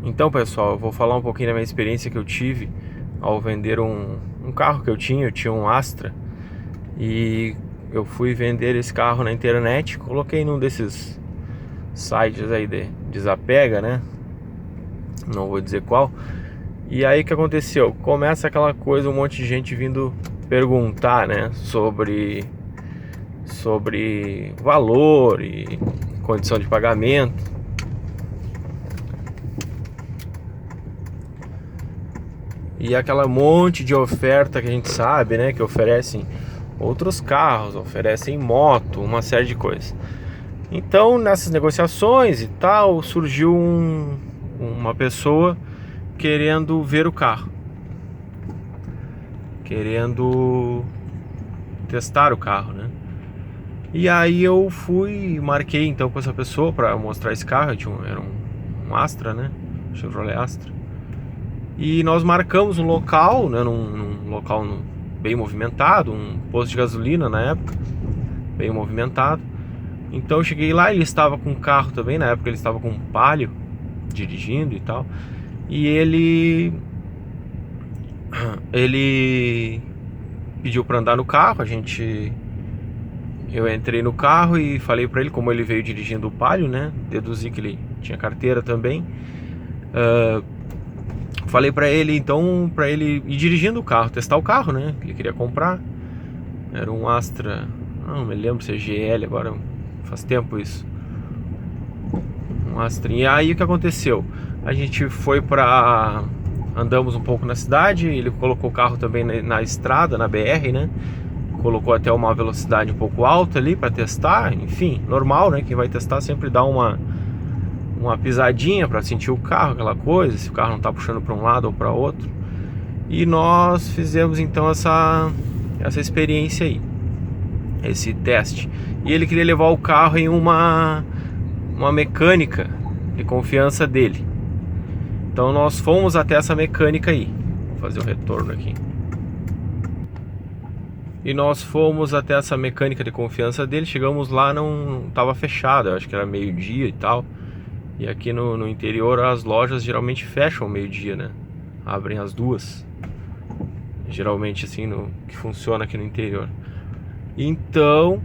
Então, pessoal, eu vou falar um pouquinho da minha experiência que eu tive ao vender um carro que eu tinha um Astra, e eu fui vender esse carro na internet, coloquei num desses sites aí de desapega, né? Não vou dizer qual. E aí o que aconteceu? Começa aquela coisa, um monte de gente vindo perguntar, né, sobre valor e condição de pagamento. E aquela monte de oferta que a gente sabe, né? Que oferecem outros carros, oferecem moto, uma série de coisas. Então, nessas negociações e tal, surgiu uma pessoa querendo ver o carro, querendo testar o carro, né? E aí eu fui, marquei então com essa pessoa para mostrar esse carro. Era um Astra, né? Chevrolet Astra. E nós marcamos um local, né, num local bem movimentado, um posto de gasolina na época, bem movimentado. Então eu cheguei lá, ele estava com um carro também, na época ele estava com um Palio, dirigindo e tal. E ele pediu para andar no carro, eu entrei no carro e falei para ele, como ele veio dirigindo o Palio, né, deduzi que ele tinha carteira também. Falei pra ele, então, pra ele ir dirigindo o carro, testar o carro, né, que ele queria comprar. Era um Astra, não me lembro se é GL, agora faz tempo isso. Um Astra. E aí o que aconteceu? A gente foi pra... Andamos um pouco na cidade, ele colocou o carro também na estrada, na BR, né. Colocou até uma velocidade um pouco alta ali pra testar, enfim, normal, né, quem vai testar sempre dá uma pisadinha para sentir o carro, aquela coisa, se o carro não tá puxando para um lado ou para outro. E nós fizemos então essa experiência aí, esse teste. E ele queria levar o carro em uma mecânica de confiança dele. Então nós fomos até essa mecânica aí. Vou fazer o retorno aqui. E nós fomos até essa mecânica de confiança dele. Chegamos lá, não estava fechado, eu acho que era meio-dia e tal. E aqui no interior as lojas geralmente fecham ao meio-dia, né? Abrem às 2. Geralmente assim que funciona aqui no interior. Então,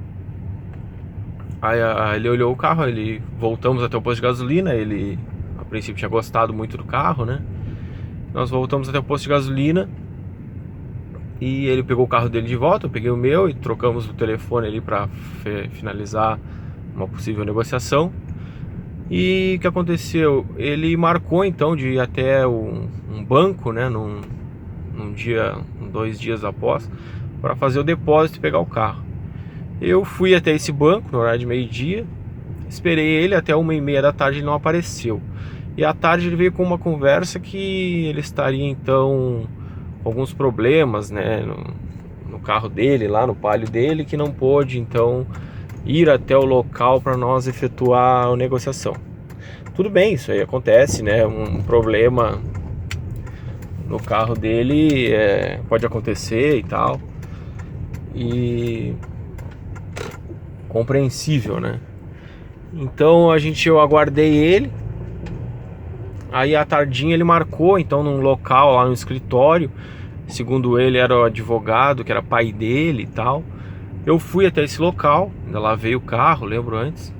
aí ele olhou o carro, voltamos até o posto de gasolina. Ele a princípio tinha gostado muito do carro, né? Nós voltamos até o posto de gasolina e ele pegou o carro dele de volta, eu peguei o meu e trocamos o telefone ali para finalizar uma possível negociação. E o que aconteceu? Ele marcou então de ir até um banco, né, num dia, 2 dias após, para fazer o depósito e pegar o carro. Eu fui até esse banco no horário de meio-dia, esperei ele até 1h30 da tarde, ele não apareceu. E à tarde ele veio com uma conversa que ele estaria então com alguns problemas, né, no carro dele, lá no Palio dele, que não pôde então ir até o local para nós efetuar a negociação. Tudo bem, isso aí acontece, né? Um problema no carro dele pode acontecer e tal. E compreensível, né? Então eu aguardei ele. Aí à tardinha ele marcou então num local lá no escritório. Segundo ele era o advogado, que era pai dele e tal. Eu fui até esse local, ainda lavei o carro, lembro antes.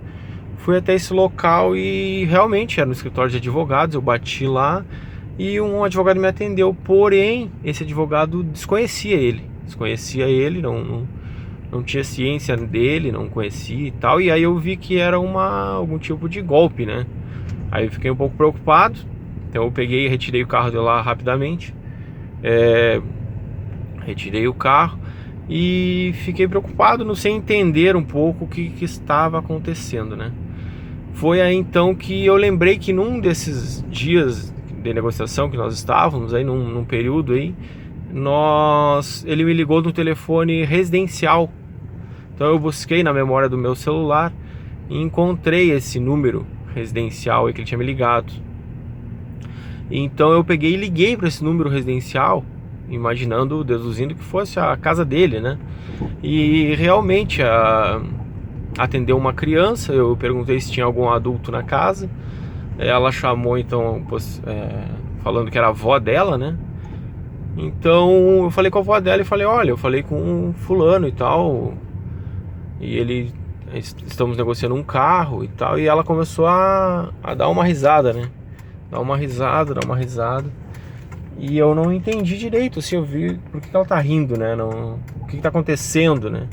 Fui até esse local e realmente era no escritório de advogados. Eu bati lá e um advogado me atendeu. Porém, esse advogado desconhecia ele, não tinha ciência dele, não conhecia e tal. E aí eu vi que era algum tipo de golpe, né? Aí eu fiquei um pouco preocupado. Então eu peguei e retirei o carro de lá rapidamente. Retirei o carro e fiquei preocupado, não sei entender um pouco o que estava acontecendo, né? Foi aí então que eu lembrei que num desses dias de negociação que nós estávamos aí, num período aí, ele me ligou no telefone residencial. Então eu busquei na memória do meu celular e encontrei esse número residencial aí que ele tinha me ligado. Então eu peguei e liguei para esse número residencial, deduzindo que fosse a casa dele, né? E realmente atendeu uma criança. Eu perguntei se tinha algum adulto na casa. Ela chamou então, falando que era a avó dela, né? Então eu falei com a avó dela e falei, olha, eu falei com um fulano e tal, e estamos negociando um carro e tal, e ela começou a dar uma risada, né? Dar uma risada. E eu não entendi direito, assim, eu vi por que ela tá rindo, né? Não, o que tá acontecendo, né?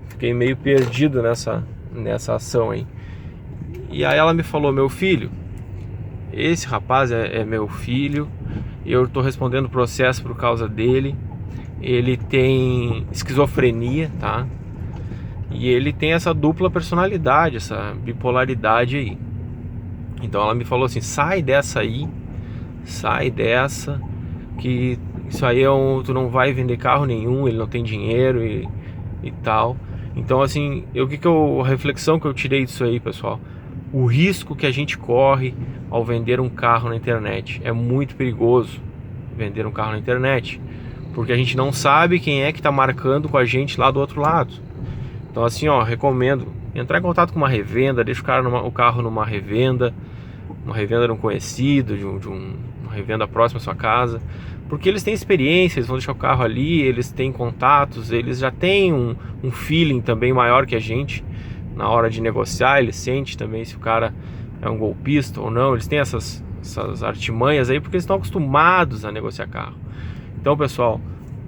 Fiquei meio perdido nessa ação aí. E aí ela me falou, meu filho, esse rapaz é meu filho, eu tô respondendo processo por causa dele. Ele tem esquizofrenia, tá? E ele tem essa dupla personalidade, essa bipolaridade aí. Então ela me falou assim, sai dessa, que isso aí tu não vai vender carro nenhum, ele não tem dinheiro e tal. Então assim, a reflexão que eu tirei disso aí, pessoal, o risco que a gente corre ao vender um carro na internet. É muito perigoso vender um carro na internet, porque a gente não sabe quem é que está marcando com a gente lá do outro lado. Então assim, ó, recomendo entrar em contato com uma revenda, deixa o carro numa revenda, de um conhecido, uma revenda próxima à sua casa, porque eles têm experiência, eles vão deixar o carro ali, eles têm contatos, eles já têm um feeling também maior que a gente na hora de negociar, eles sentem também se o cara é um golpista ou não, eles têm essas artimanhas aí porque eles estão acostumados a negociar carro. Então, pessoal,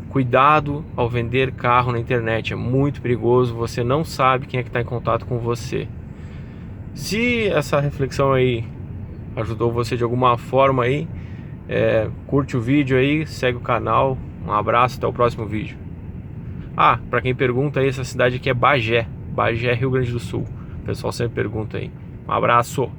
cuidado ao vender carro na internet, é muito perigoso, você não sabe quem é que está em contato com você. Se essa reflexão aí ajudou você de alguma forma aí, curte o vídeo aí, segue o canal, um abraço, até o próximo vídeo. Para quem pergunta aí, essa cidade aqui é Bagé, Rio Grande do Sul, o pessoal sempre pergunta aí. Um abraço!